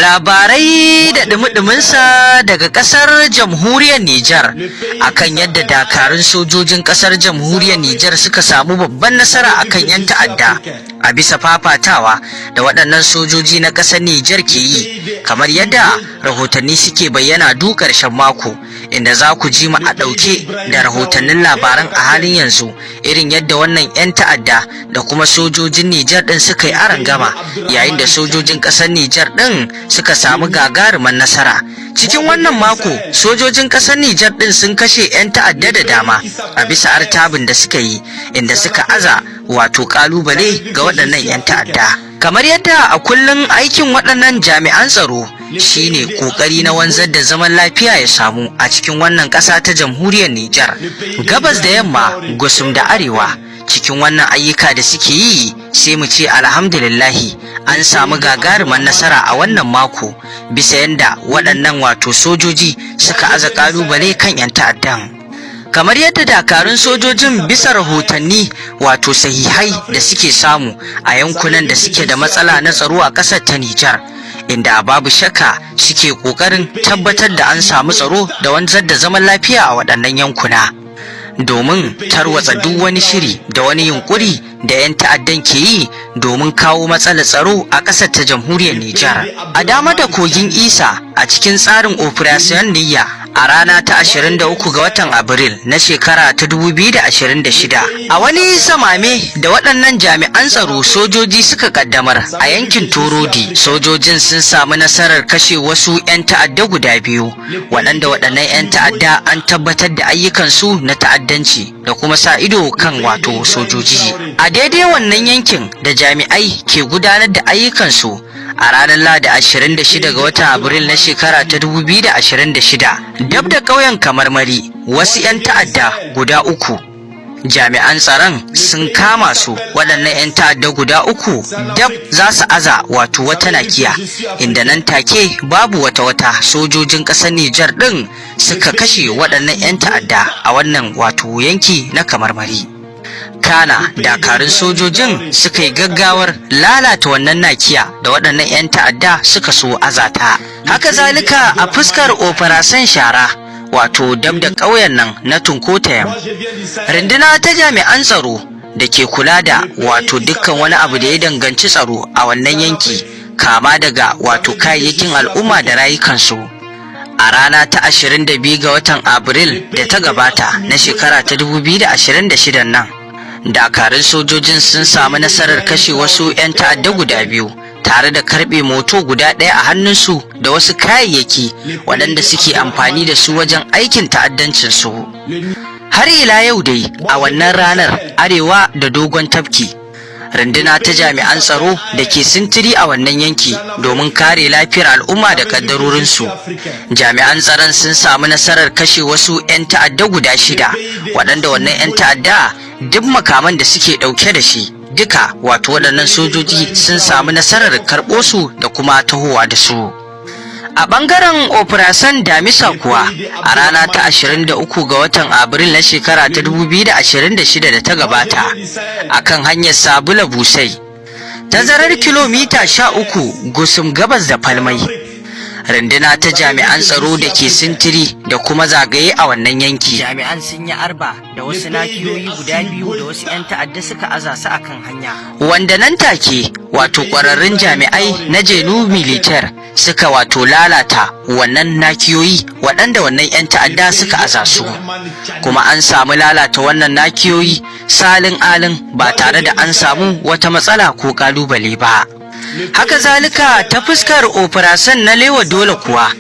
Labarai da dumi-duminsa daga kasar jamhuriyar Nijar akan yadda dakarun sojojin kasar jamhuriyar Nijar suka samu babban nasara akan 'yan ta'adda a bisa fafatawa da waɗannan sojoji na kasar Nijar ke yi, kamar yadda rahotanni suke bayyana duk ƙarshen mako, inda za ku ji mu a ɗauke da rahotannin labaran a halin yanzu irin yadda wannan 'yan ta'adda da kuma sojojin Nijar ɗin suka yi arangama, yayin da sojojin ƙasar Nijar ɗin suka samu gagaruman nasara. Cikin wannan mako, sojojin ƙasar Nijar ɗin sun kashe 'yan ta'adda da dama a bisa artabin da suka yi, inda suka aza wato ƙalubale ga waɗannan 'yan ta'adda. Kamar yadda a kullum aikin waɗannan jami'an tsaro shine ƙoƙari na wanzar da zaman lafiya ya samu a cikin wannan ƙasa ta jamhuriyar Nijar, gabas da yamma, gusum da arewa. Cikin wannan ayyuka da suke yi, sai mu ce alhamdulillahi an samu gagaruman nasara a wannan mako bisa yadda waɗannan wato sojoji suka aza ƙalubale kan 'yan ta'addan. Kamar yadda dakarun sojojin bisa rahotanni wato sahihai da suke samu a yankunan da suke da matsala na tsaro a ƙasar ta Nijar, inda babu shakka suke ƙoƙarin tabbatar da an samu tsaro da wanzar da zaman lafiya a waɗannan yankuna, domin tarwatsa duk wani shiri da wani yunkuri da 'yan ta'addan ke yi domin kawo matsalar tsaro a ƙasar ta jamhuriyar Nijar. A dama da kogin Isa a cikin tsarin Operation Niyya a rana ta 23 ga watan Abril na shekara ta 2026, a wani samame da waɗannan jami'an tsaro sojoji suka kaddamar a yankin Torodi, sojojin sun samu nasarar kashe wasu 'yan ta'adda guda biyu, waɗanda waɗannan 'yan ta'adda an tabbatar da ayyukansu na ta'addanci da kuma sa ido kan wato sojoji a daidai wannan yankin da jami'ai ke gudanar da ayyukansu. A ranar Lahadi 26 ga watan Abril na shekara ta 2026, dab da ƙauyen Kamarmari, wasu 'yan ta'adda guda uku, jami'an tsaron sun kama su. Waɗannan 'yan ta'adda guda uku dab za su aza wato wata nakiya, inda nan take babu wata sojojin ƙasar Nijar ɗin suka kashe waɗannan 'yan ta'adda a wannan wato yanki na Kamarmari. Kana dakarun sojojin suka yi gaggawar lalata wannan nakiya da waɗannan 'yan ta'adda suka so azata. Haka zalika a fuskar Operation Shara wato dab da ƙauyen nan na Tunkotayam, runduna ta jami'an tsaro da ke kula da wato dukkan wani abu da ya danganci tsaro a wannan yanki, kama daga wato kayayyakin al'umma da rayukansu. A rana ta 22 ga watan Abril da ta gabata na shekara ta 2026 nan, dakarun sojojin sun samu nasarar kashe wasu 'yan ta'adda guda biyu tare da karbe moto guda ɗaya a hannunsu da wasu kayayyaki waɗanda suke amfani da su wajen aikin ta'addancinsu. Har ila yau dai a wannan ranar, arewa da dogon tafki, runduna ta jami'an tsaro da ke sintiri a wannan yanki domin kare lafiyar al'umma da kaddarorinsu, jami'an tsaron sun samu nasarar kashe wasu 'yan ta'adda guda 6 waɗanda wannan 'yan ta'adda duk makaman da suke ɗauke da shi duka wato waɗannan sojoji sun samu nasarar karɓo su da kuma tahowa da su. A ɓangaren Operation Damisa kuwa, a rana ta 23 ga watan Abril na shekara ta 2026 da ta gabata, akan hanyar Sabula Busai, tazarar kilomita 13 gusum gabas da Falmai, runduna ta jami'an tsaro da ke sintiri da kuma zagaye a wannan yanki, jami'an sun yi arba da wasu nakiyoyi guda biyu da wasu 'yan ta'adda suka aza su akan hanya, wanda nan take wato ƙwararrun jami'ai na Jenu Militar suka wato lalata wannan nakiyoyi waɗanda wannan 'yan ta'adda suka aza su, kuma an samu lalata wannan nakiyoyi salin alin ba tare da an samu wata matsala ko ƙalubale ba. Haka zalika ta fuskar Operation na Lewa Dole kuwa,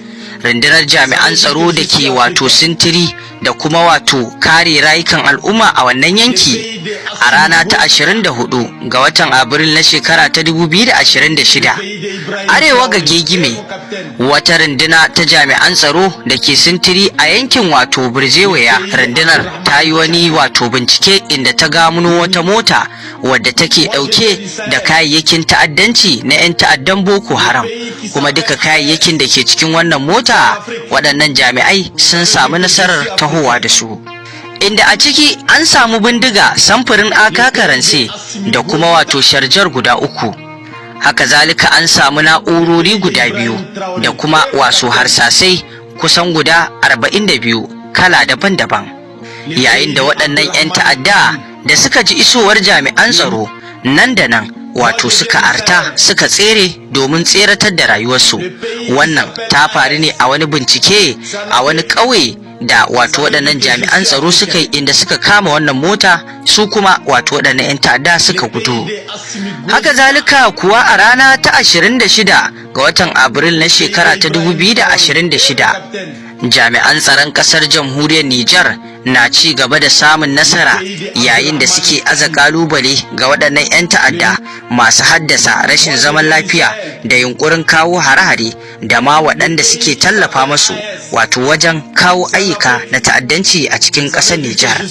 rundunar jami'an tsaro da ke wato sintiri da kuma wato kare rayukan al'umma a wannan yanki, a rana ta 24 ga watan Abril na shekara ta 2026, arewa ga Gegime, wata runduna ta jami'an tsaro da ke sintiri a yankin wato Burjewaya, rundunar ta yi wani wato bincike inda ta gano wata mota wadda take ɗauke da kayayyakin ta'addanci na 'yan ta'addan Boko Haram, kuma duka kayayyakin da ke cikin wannan mota waɗannan jami'ai sun samu nasarar tahowa da su, inda a ciki an samu bindiga samfurin AK Karanse da kuma wato sharjar guda 3. haka zalika an samu na'urori guda 2 da kuma wasu harsasai kusan guda 42 kala daban-daban. Yayin da waɗannan 'yan ta'adda da suka ji isowar jami'an tsaro nan da nan wato suka arta suka tsere domin tseratar da rayuwarsu. Wannan ta faru ne a wani bincike a wani ƙauye da wato waɗannan jami'an tsaro suka yi, inda suka kama wannan mota, su kuma wato waɗannan 'yan ta'adda suka gudu. Haka zalika kuwa a rana ta 26 ga watan Abril na shekara ta 2026 jami'an tsaron ƙasar jamhuriyar Nijar na ci gaba da samun nasara yayin da suke aza kalubale ga waɗannan 'yan ta'adda masu haddasa rashin zaman lafiya da yunkurin kawo hare-hare da ma waɗanda suke tallafa masu wato wajen kawo ayyuka na ta'addanci a cikin ƙasar Nijar.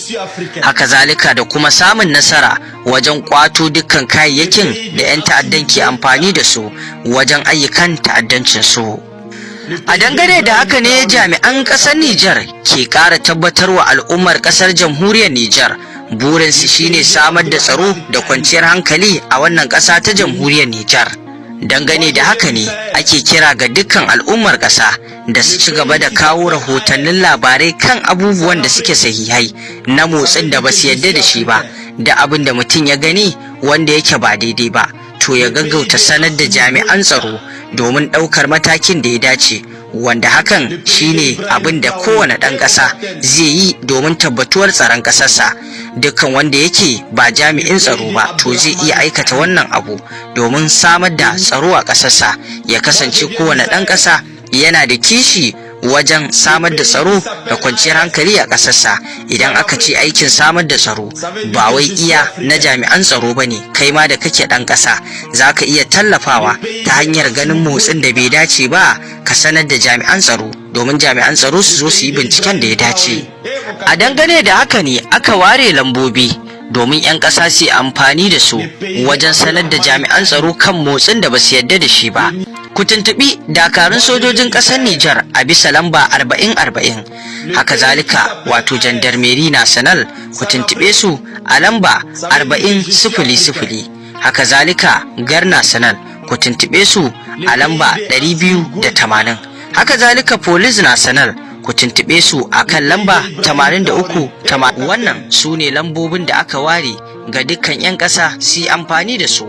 Haka zalika da kuma samun nasara wajen kwato dukkan kayayyakin da 'yan ta'addan ke amfani da su wajen ayyukan ta'addancin su. A dangane da haka ne jami'an ƙasar Nijar ke ƙara tabbatar wa al'ummar ƙasar jamhuriyar Nijar burinsu shine samar da tsaro da kwanciyar hankali a wannan ƙasa ta jamhuriyar Nijar. Dangane da haka ne ake kira ga dukkan al'ummar ƙasa da su ci gaba da kawo rahotannin labarai kan abubuwan da suke sahihai na motsin da ba su yarda da shi ba, da abin da mutum ya gani wanda yake ba daidai ba, to ya gaggauta sanar da jami'an tsaro domin ɗaukar matakin da ya dace, wanda hakan shine abin da kowane ɗan ƙasa zai yi domin tabbatuwar tsaron ƙasarsa. Dukkan wanda yake ba jami'in tsaro ba to zai iya aikata wannan abu domin samar da tsaro a ƙasarsa, ya kasance kowane ɗan ƙasa yana da kishi wajen samar da tsaro da kwanciyar hankali a ƙasarsa. Idan aka ce aikin samar da tsaro ba wai iya na jami'an tsaro ba ne, kai ma da kake ɗan ƙasa za ka iya tallafawa ta hanyar ganin motsin da bai dace ba ka sanar da jami'an tsaro domin jami'an tsaro su zo su yi binciken da ya dace. A dangane da haka ne aka ware lambobi domin 'yan ƙasa su yi amfani da su wajen sanar da jami'an tsaro kan motsin da ba su yarda da shi ba. Ku tuntuɓi dakarun sojojin ƙasar Nijar a bisa lamba 4040. Haka zalika wato jandarmeri national ku tuntuɓe su a lamba 4000. Haka zalika gar national ku tuntuɓe su a lamba 280. Haka zalika police national ku tuntuɓe su a kan lamba 83. Wannan su ne lambobin da aka ware ga dukkan 'yan ƙasa su yi amfani da su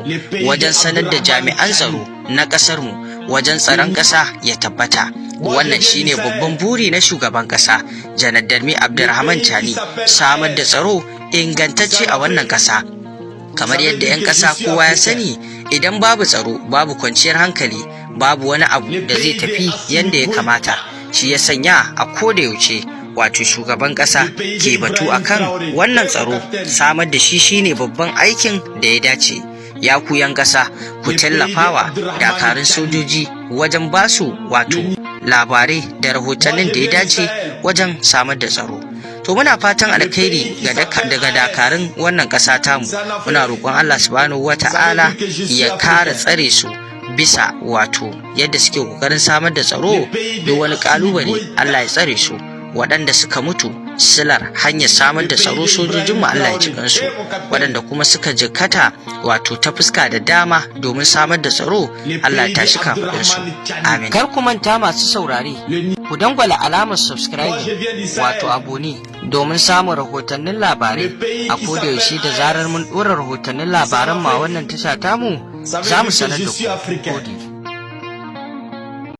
wajen sanar da jami'an tsaro na ƙasarmu wajen tsaron ƙasa ya tabbata. Wannan shine babban buri na shugaban ƙasa Janar Darmi Abdurrahman Chani, samar da tsaro ingantacce a wannan ƙasa. Kamar yadda 'yan ƙasa kowa ya sani, idan babu tsaro babu kwanciyar hankali, babu wani abu da zai tafi yadda ya kamata. Shi ya sanya a koda yaushe wato shugaban ƙasa ke batu akan wannan tsaro, samar da shi shine babban aikin da ya dace. Ya ku 'yan ƙasa, ku tallafawa dakarun sojoji wajen basu wato labarai da rahotannin da ya dace wajen samar da tsaro. To muna fatan alkhairi daga dakarun wannan ƙasa tamu. Muna roƙon Allah subhanahu wata'ala ya kare tsare su bisa wato yadda suke ƙoƙarin samar da tsaro. Duk wani ƙalubale Allah ya tsare su. Waɗanda suka mutu silar hanyar samar da tsaro sojojinmu Allah ya ji kansu, waɗanda kuma suka jikkata wato ta fuska da dama domin samar da tsaro Allah ya tashi kafaɗinsu. Amin. Kar ku manta masu saurare, ku dangwala alamar subscribe wato abone domin samun rahotannin labarai a kodayaushe da zarar mun ɗora rahotannin labaran ma wannan tasha tamu za mu sanar da ku.